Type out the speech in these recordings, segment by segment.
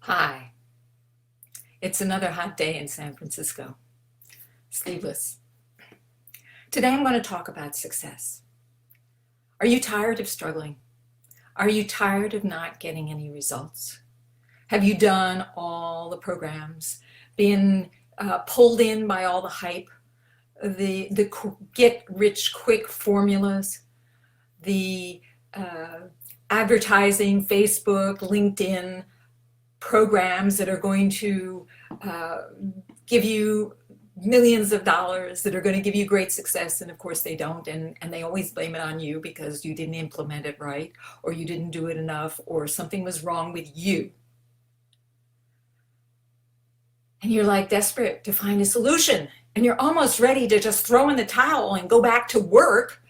Hi, it's another hot day in San Francisco. Sleepless. Today I'm going to talk about success. Are you tired of struggling? Are you tired of not getting any results? Have you done all the programs, been pulled in by all the hype, the get rich quick formulas, the advertising, Facebook, LinkedIn programs that are going to uh, give you millions of dollars, that are going to give you great success, and of course they don't, and they always blame it on you because you didn't implement it right, or you didn't do it enough, or something was wrong with you, and you're like desperate to find a solution, and you're almost ready to just throw in the towel and go back to work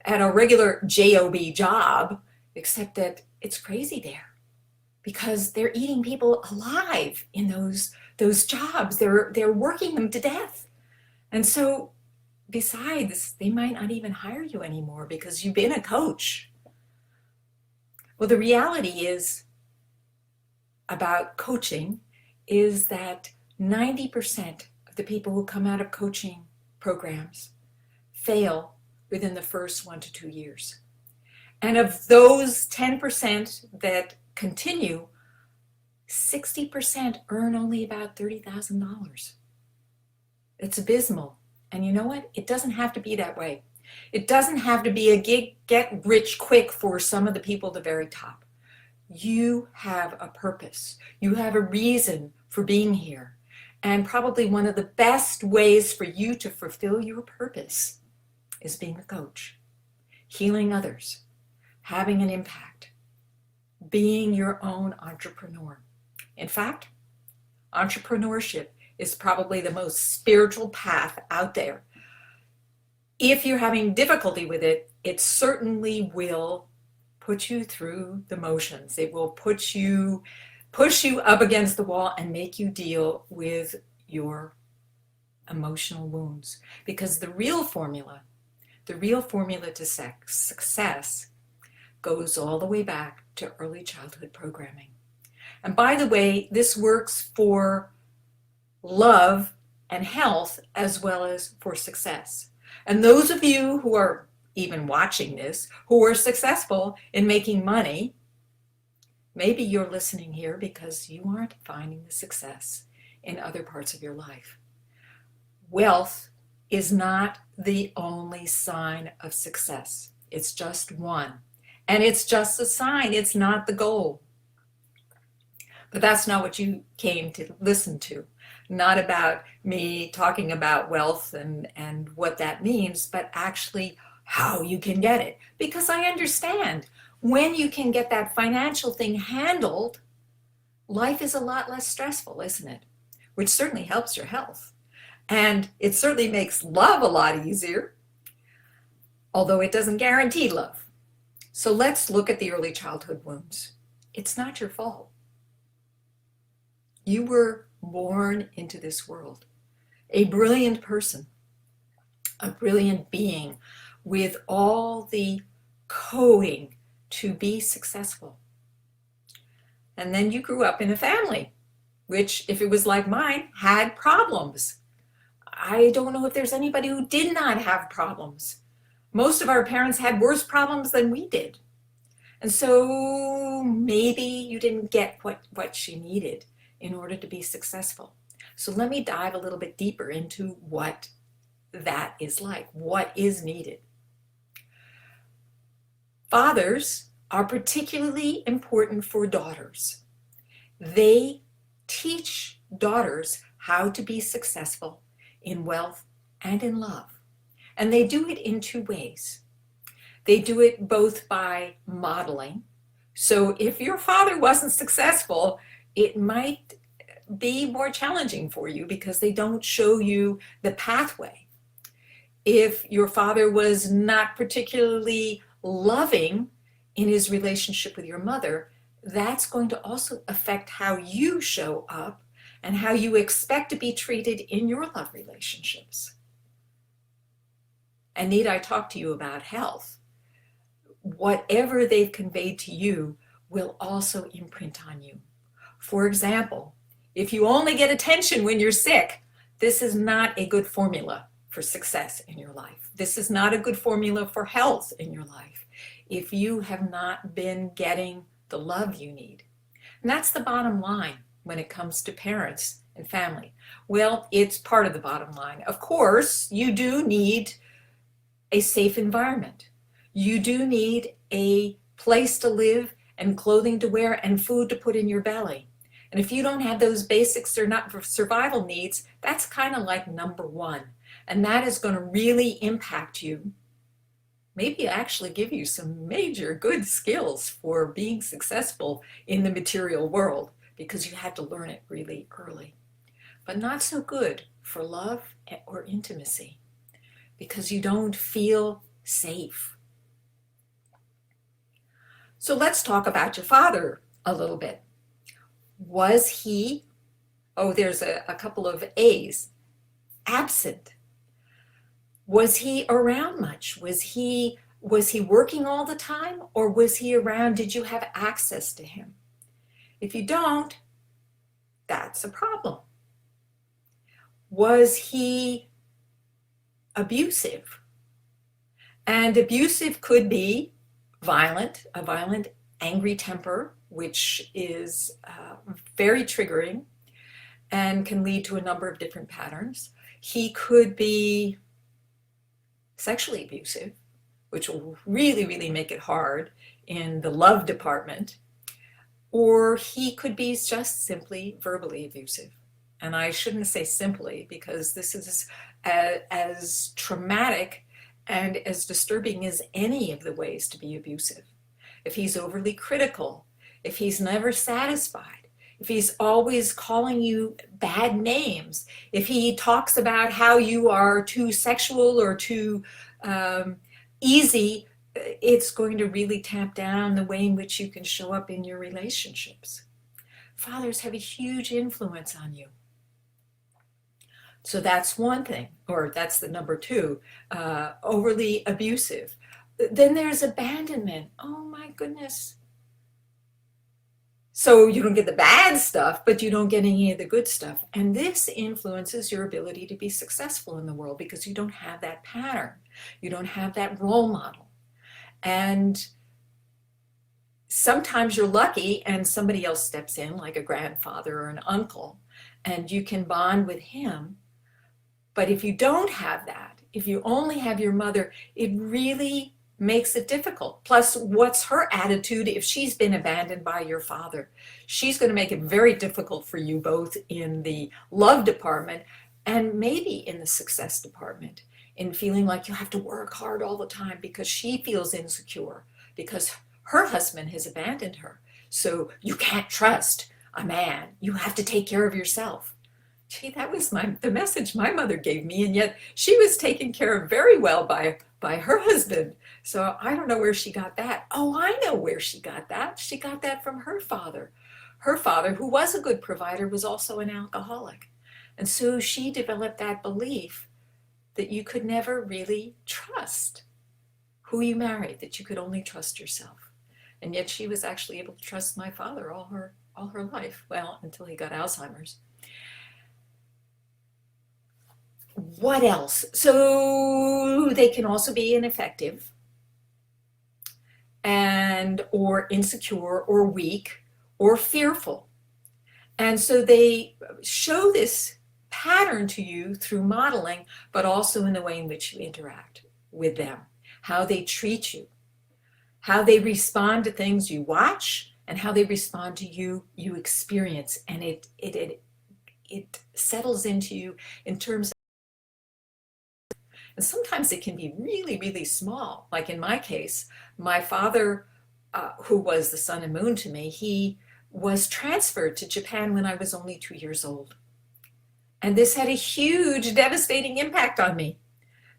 at a regular job, except that it's crazy there because they're eating people alive in those jobs. They're working them to death. And so besides, they might not even hire you anymore because you've been a coach. Well, the reality is about coaching is that 90% of the people who come out of coaching programs fail within the first 1 to 2 years. And of those 10% that continue, 60% earn only about $30,000. It's abysmal. And you know what? It doesn't have to be that way. It doesn't have to be a get rich quick for some of the people at the very top. You have a purpose. You have a reason for being here. And probably one of the best ways for you to fulfill your purpose is being a coach, healing others, having an impact, being your own entrepreneur. In fact, entrepreneurship is probably the most spiritual path out there. If you're having difficulty with it, it certainly will put you through the motions. It will push you up against the wall and make you deal with your emotional wounds. Because the real formula to success goes all the way back to early childhood programming. And by the way, this works for love and health as well as for success. And those of you who are even watching this, who are successful in making money, maybe you're listening here because you aren't finding the success in other parts of your life. Wealth is not the only sign of success. It's just one. And it's just a sign. It's not the goal. But that's not what you came to listen to. Not about me talking about wealth and what that means, but actually how you can get it. Because I understand when you can get that financial thing handled, life is a lot less stressful, isn't it? Which certainly helps your health. And it certainly makes love a lot easier, although it doesn't guarantee love. So let's look at the early childhood wounds. It's not your fault. You were born into this world, a brilliant person, a brilliant being with all the coding to be successful. And then you grew up in a family, which, if it was like mine, had problems. I don't know if there's anybody who did not have problems. Most of our parents had worse problems than we did. And so maybe you didn't get what she needed in order to be successful. So let me dive a little bit deeper into what that is like, what is needed. Fathers are particularly important for daughters. They teach daughters how to be successful in wealth and in love. And they do it in two ways. They do it both by modeling. So if your father wasn't successful, it might be more challenging for you because they don't show you the pathway. If your father was not particularly loving in his relationship with your mother, that's going to also affect how you show up and how you expect to be treated in your love relationships. And need I talk to you about health? Whatever they've conveyed to you will also imprint on you. For example, if you only get attention when you're sick, this is not a good formula for success in your life. This is not a good formula for health in your life if you have not been getting the love you need. And that's the bottom line when it comes to parents and family. Well, it's part of the bottom line. Of course, you do need a safe environment. You do need a place to live and clothing to wear and food to put in your belly. And if you don't have those basic survival needs, that's kind of like number one. And that is going to really impact you, maybe actually give you some major good skills for being successful in the material world, because you had to learn it really early. But not so good for love or intimacy, because you don't feel safe. So let's talk about your father a little bit. Was he, there's a couple of A's, absent? Was he around much? Was he working all the time, or was he around? Did you have access to him? If you don't, that's a problem. Was he abusive? And abusive could be violent, a violent, angry temper, which is very triggering and can lead to a number of different patterns. He could be sexually abusive, which will really, really make it hard in the love department. Or he could be just simply verbally abusive. And I shouldn't say simply, because this is as traumatic and as disturbing as any of the ways to be abusive. If he's overly critical, if he's never satisfied, if he's always calling you bad names, if he talks about how you are too sexual or too easy, it's going to really tamp down the way in which you can show up in your relationships. Fathers have a huge influence on you. So that's one thing, or that's the number two, overly abusive. Then there's abandonment. Oh my goodness. So you don't get the bad stuff, but you don't get any of the good stuff. And this influences your ability to be successful in the world, because you don't have that pattern. You don't have that role model. And sometimes you're lucky and somebody else steps in, like a grandfather or an uncle, and you can bond with him. But if you don't have that, if you only have your mother, it really makes it difficult. Plus, what's her attitude if she's been abandoned by your father? She's going to make it very difficult for you both in the love department and maybe in the success department, in feeling like you have to work hard all the time because she feels insecure because her husband has abandoned her. So you can't trust a man. You have to take care of yourself. Gee, that was the message my mother gave me, and yet she was taken care of very well by her husband. So I don't know where she got that. Oh, I know where she got that. She got that from her father. Her father, who was a good provider, was also an alcoholic. And so she developed that belief that you could never really trust who you married, that you could only trust yourself. And yet she was actually able to trust my father all her life, well, until he got Alzheimer's. What else? So they can also be ineffective or insecure or weak or fearful. And so they show this pattern to you through modeling, but also in the way in which you interact with them, how they treat you, how they respond to things you watch, and how they respond to you experience. And it settles into you in terms of, and sometimes it can be really, really small. Like in my case, my father, who was the sun and moon to me, he was transferred to Japan when I was only 2 years old. And this had a huge, devastating impact on me,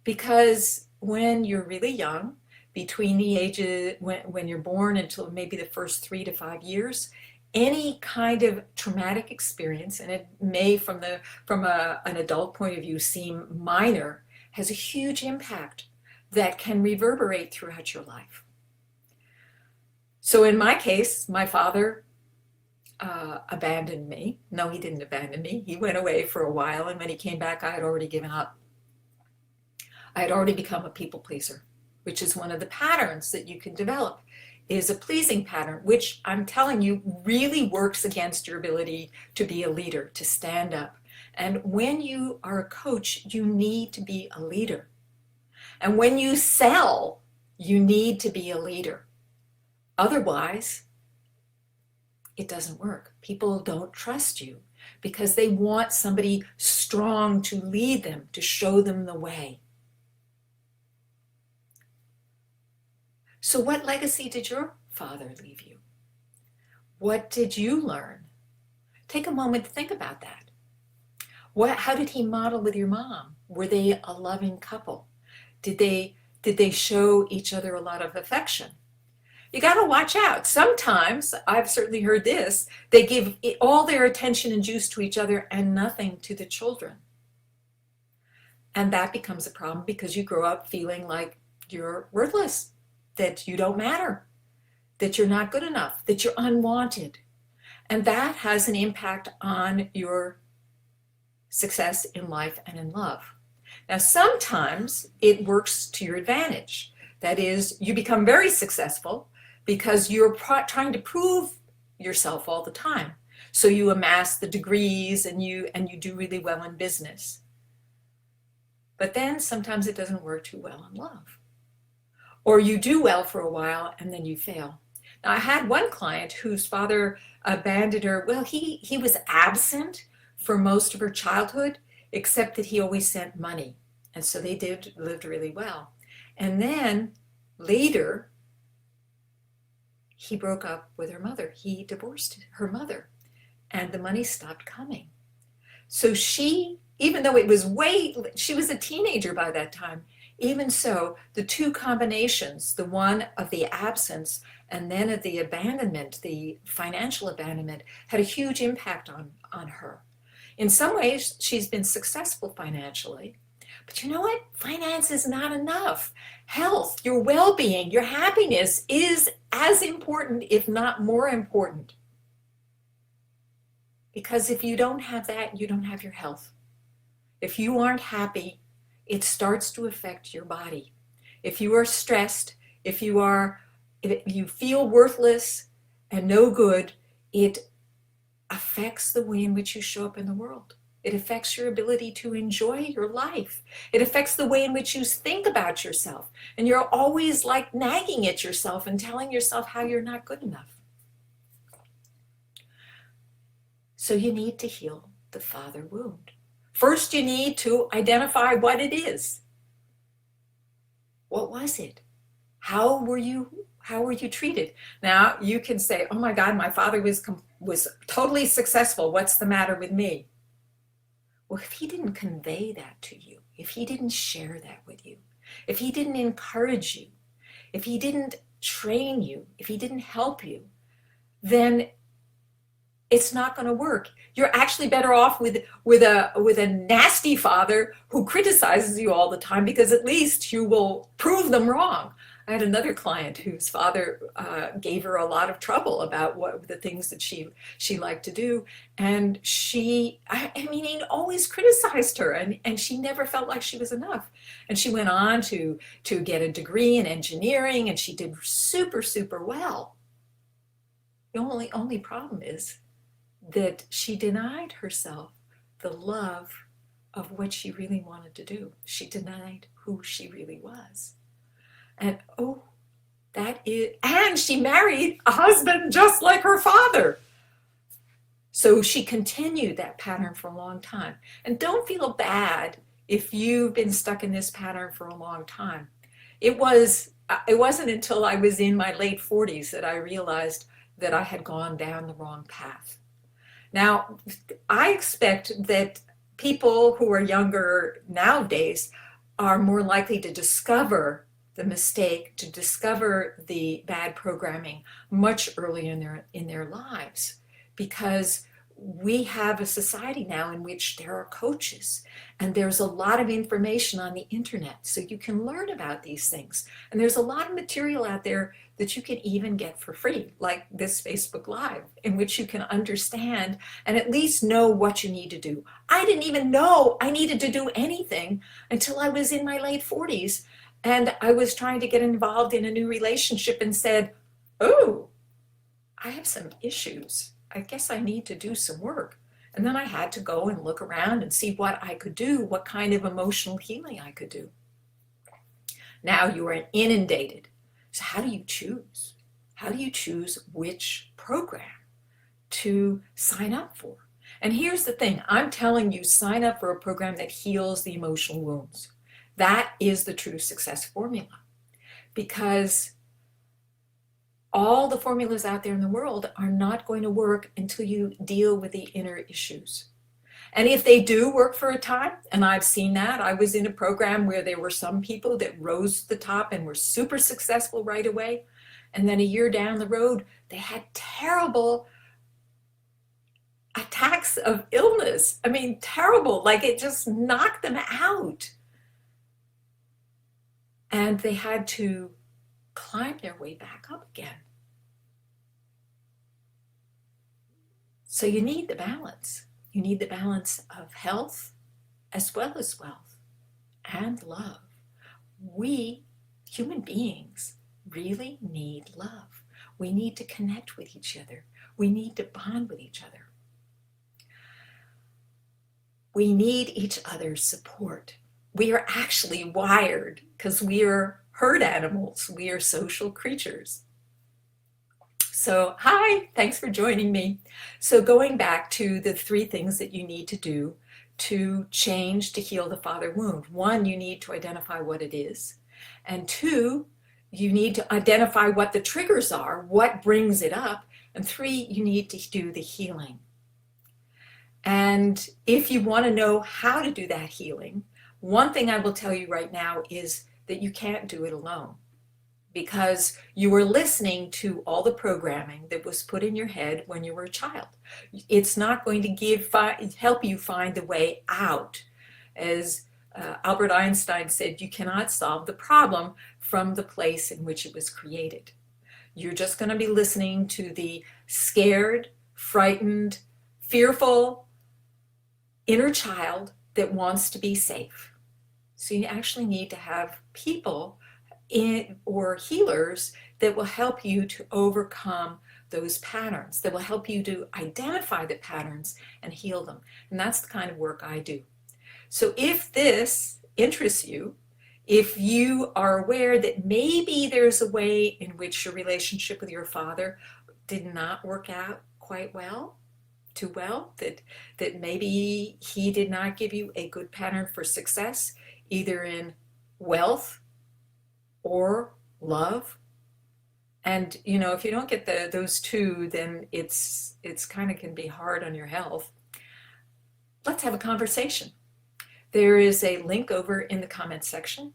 because when you're really young, between the ages, when you're born until maybe the first 3 to 5 years, any kind of traumatic experience, and it may from an adult point of view seem minor, has a huge impact that can reverberate throughout your life. So in my case, my father abandoned me. No, he didn't abandon me. He went away for a while, and when he came back, I had already given up. I had already become a people pleaser, which is one of the patterns that you can develop, is a pleasing pattern, which I'm telling you really works against your ability to be a leader, to stand up. And when you are a coach, you need to be a leader. And when you sell, you need to be a leader. Otherwise, it doesn't work. People don't trust you because they want somebody strong to lead them, to show them the way. So what legacy did your father leave you? What did you learn? Take a moment to think about that. How did he model with your mom? Were they a loving couple? Did they show each other a lot of affection? You got to watch out. Sometimes, I've certainly heard this, they give all their attention and juice to each other and nothing to the children. And that becomes a problem because you grow up feeling like you're worthless, that you don't matter, that you're not good enough, that you're unwanted. And that has an impact on your success in life and in love. Now, sometimes it works to your advantage. That is, you become very successful because you're trying to prove yourself all the time. So you amass the degrees and you do really well in business. But then sometimes it doesn't work too well in love. Or you do well for a while and then you fail. Now, I had one client whose father abandoned her. Well, he was absent for most of her childhood, except that he always sent money. And so they lived really well. And then later, he broke up with her mother. He divorced her mother and the money stopped coming. So she, even though she was a teenager by that time, even so, the two combinations, the one of the absence and then of the abandonment, the financial abandonment, had a huge impact on her. In some ways, she's been successful financially. But you know what? Finance is not enough. Health, your well-being, your happiness is as important, if not more important. Because if you don't have that, you don't have your health. If you aren't happy, it starts to affect your body. If you are stressed, if you feel worthless and no good, it affects the way in which you show up in the world. It affects your ability to enjoy your life. It affects the way in which you think about yourself. And you're always like nagging at yourself and telling yourself how you're not good enough. So you need to heal the father wound. First, you need to identify what it is. What was it? How were you treated? Now, you can say, oh my God, my father was totally successful. What's the matter with me? Well, if he didn't convey that to you, if he didn't share that with you, if he didn't encourage you, if he didn't train you, if he didn't help you, then it's not going to work. You're actually better off with a nasty father who criticizes you all the time, because at least you will prove them wrong. I had another client whose father gave her a lot of trouble about what the things that she liked to do, and he always criticized her, and she never felt like she was enough. And she went on to get a degree in engineering, and she did super, super well. The only problem is that she denied herself the love of what she really wanted to do. She denied who she really was. And and she married a husband just like her father. So she continued that pattern for a long time. And don't feel bad if you've been stuck in this pattern for a long time. It wasn't until I was in my late 40s that I realized that I had gone down the wrong path. Now, I expect that people who are younger nowadays are more likely to discover the mistake, to discover the bad programming much earlier in their lives, because we have a society now in which there are coaches and there's a lot of information on the internet, so you can learn about these things. And there's a lot of material out there that you can even get for free, like this Facebook Live, in which you can understand and at least know what you need to do. I didn't even know I needed to do anything until I was in my late 40s and I was trying to get involved in a new relationship and said, oh, I have some issues. I guess I need to do some work. And then I had to go and look around and see what I could do, what kind of emotional healing I could do. Now you are inundated. So how do you choose? How do you choose which program to sign up for? And here's the thing, I'm telling you, sign up for a program that heals the emotional wounds. That is the true success formula, because all the formulas out there in the world are not going to work until you deal with the inner issues. And if they do work for a time, and I've seen that, I was in a program where there were some people that rose to the top and were super successful right away. And then a year down the road, they had terrible attacks of illness. I mean, terrible, like it just knocked them out. And they had to climb their way back up again. So you need the balance. You need the balance of health as well as wealth and love. We, human beings, really need love. We need to connect with each other. We need to bond with each other. We need each other's support. We are actually wired, because we are herd animals. We are social creatures. So, hi, thanks for joining me. So going back to the 3 things that you need to do to change, to heal the father wound. 1, you need to identify what it is. And 2, you need to identify what the triggers are, what brings it up. And 3, you need to do the healing. And if you want to know how to do that healing, one thing I will tell you right now is that you can't do it alone, because you were listening to all the programming that was put in your head when you were a child. It's not going to help you find the way out. As Albert Einstein said, you cannot solve the problem from the place in which it was created. You're just going to be listening to the scared, frightened, fearful inner child that wants to be safe. So you actually need to have people or healers that will help you to overcome those patterns, that will help you to identify the patterns and heal them. And that's the kind of work I do. So if this interests you, if you are aware that maybe there's a way in which your relationship with your father did not work out quite well, too well, that maybe he did not give you a good pattern for success, either in wealth or love. And if you don't get those 2, then it's kind of can be hard on your health. Let's have a conversation. There is a link over in the comments section.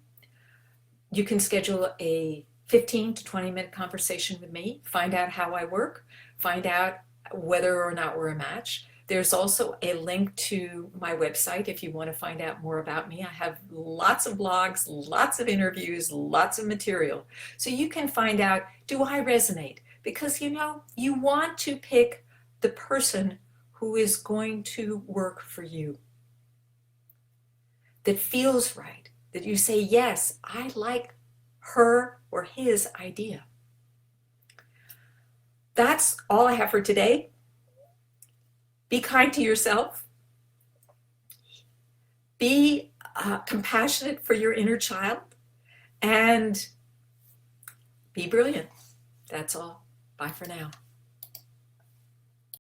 You can schedule a 15 to 20 minute conversation with me, find out how I work, find out whether or not we're a match. There's also a link to my website if you want to find out more about me. I have lots of blogs, lots of interviews, lots of material. So you can find out, do I resonate? Because you want to pick the person who is going to work for you, that feels right, that you say, yes, I like her or his idea. That's all I have for today. Be kind to yourself. Be compassionate for your inner child. And be brilliant. That's all. Bye for now.